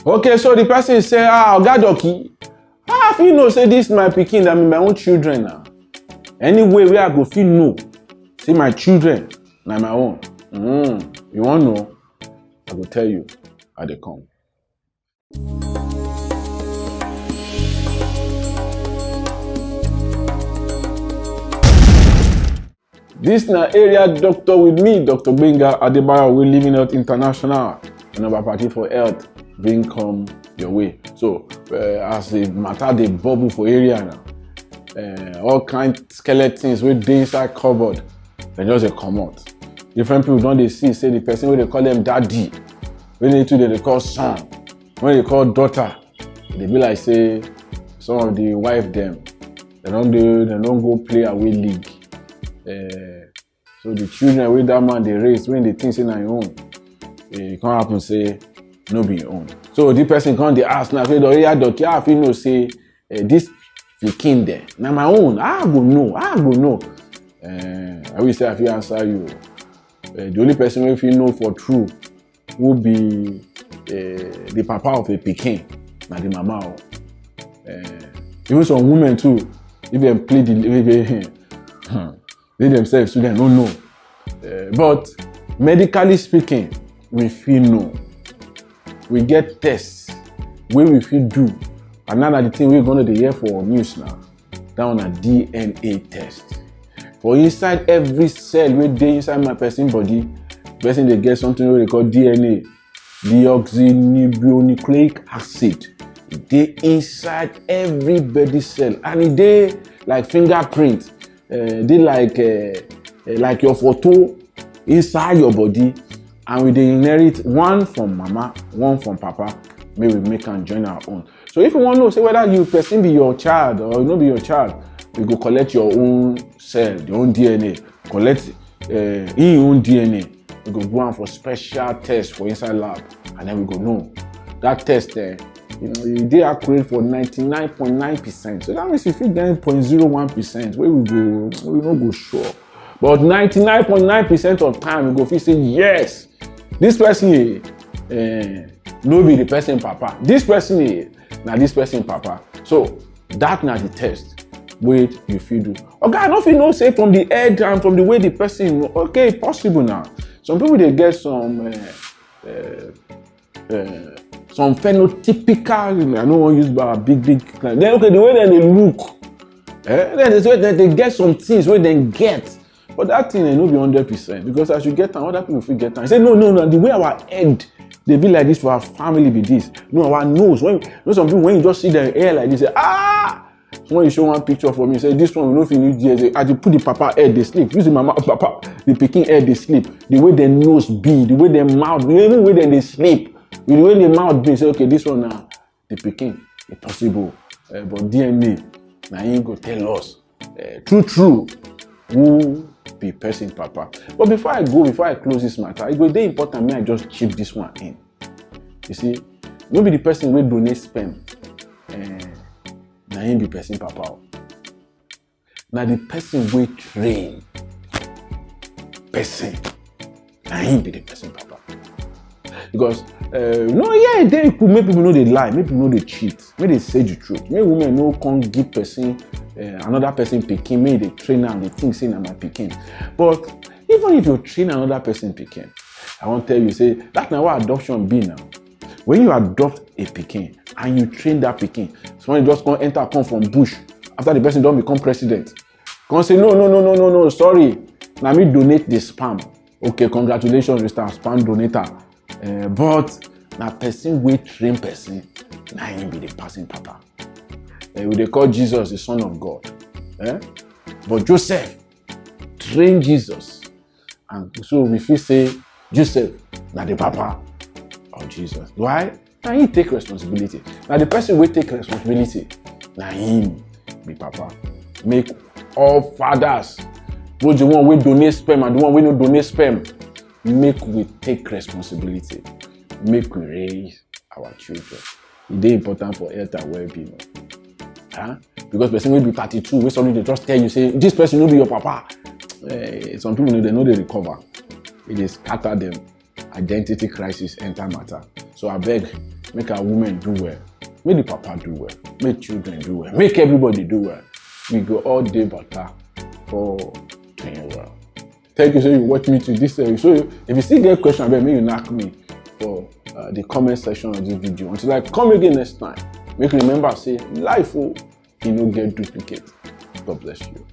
Okay, so the person say, Oga Doki, how if you know say this my pikin, that mean my own children now. Anyway, where I go feel know, see my children, na my own. You want know? I will tell you how they come. This na area doctor with me, Dr. Gbenga Adebayo, we Living Health International, and our party for health bring come your way. So as the matter they bubble for area now, all kind skeletons with dey inside cupboard, they just dey come out. Different people don't they see say the person where they call them daddy, when they too they call son, when they call daughter, they be like say some of the wife them, they don't go play away league. So the children with that man they raise when they think say na your own, it can't happen say no be your own. So the person come dey ask now say area doctor, how you know say this pikin there na my own? I go know. I will say I fit answer you. The only person wey fit know for true will be the papa of a pikin, na the mama. Even some women too, if them play they themselves too, they don't know. But medically speaking, we feel know. We get tests where we feel do. And now the thing we're going to hear for news now, down a DNA test. For inside every cell where they inside my person body, person they get something where they call DNA, deoxyribonucleic acid. They inside every body cell, and they like fingerprint. They like your photo inside your body, and we dey inherit one from mama, one from papa. May we make and join our own. So if you want to know, say whether you person be your child or not be your child, we go collect your own cell, your own DNA, collect your own DNA. We go go on for special test for inside lab, and then we go know that test there. They are accurate for 99.9%. So that means if you get 0.01%, where we not go sure. But 99.9% of time we go feel say yes, this person no be the person papa. This person now this person papa. So that na the test where you feel do. Okay, I don't feel no say from the head and from the way the person. Okay, possible now. Some people they get some phenotypical, I don't want to use about big. Then okay, the way they look, then they get some things where they get, but that thing they no be 100% because as you get time, other people will get time. Say no, the way our head they be like this for our family be this. No, our nose. When some people when you just see their hair like this, say So when you show one picture for me, say this one we no fit use there. As you put the papa head they sleep, use the mama papa the pikin head they sleep. The way their nose be, the way their mouth, even way they sleep. With the way the mouth be, say, okay, this one now, the pikin, it's possible. But DNA, now he go tell us, true, who be person papa. But before I close this matter, it go very important, me I just chip this one in. You see, maybe the person will donate sperm, now he be person papa. Now the person will train person, now he be the person papa. Because they could make people know they lie, make people know they cheat, make they say the truth. Make women know can't give person another person pikin, make they train and they think say na my pikin. But even if you train another person pikin, I want to tell you say that's not what adoption be now. When you adopt a pikin and you train that pikin, someone just come from bush after the person don't become president. Come say no, sorry, now me donate the sperm. Okay, congratulations, Mr. Sperm Donator. But na person wey train person, na him be the person papa. We dey call Jesus the Son of God. But Joseph train Jesus, and so we feel say Joseph na the papa of Jesus. Why? Na him take responsibility. Na the person wey take responsibility, na him be papa. Make all fathers, both the one wey donate sperm and the one wey no donate sperm, make we take responsibility. Make we raise our children. It is important for health and well-being. Because person will be 32, when somebody they just tell you, say, this person will be your papa. Some people they know they recover. It is scatter them. Identity crisis enter matter. So I beg, make our women do well, make the papa do well, make children do well, make everybody do well. We go all day better for doing well. Thank you so you watch me to this. So if you still get question about me, you knock me for the comment section of this video. Until I come again next time, make you remember say life, you no get duplicate. God bless you.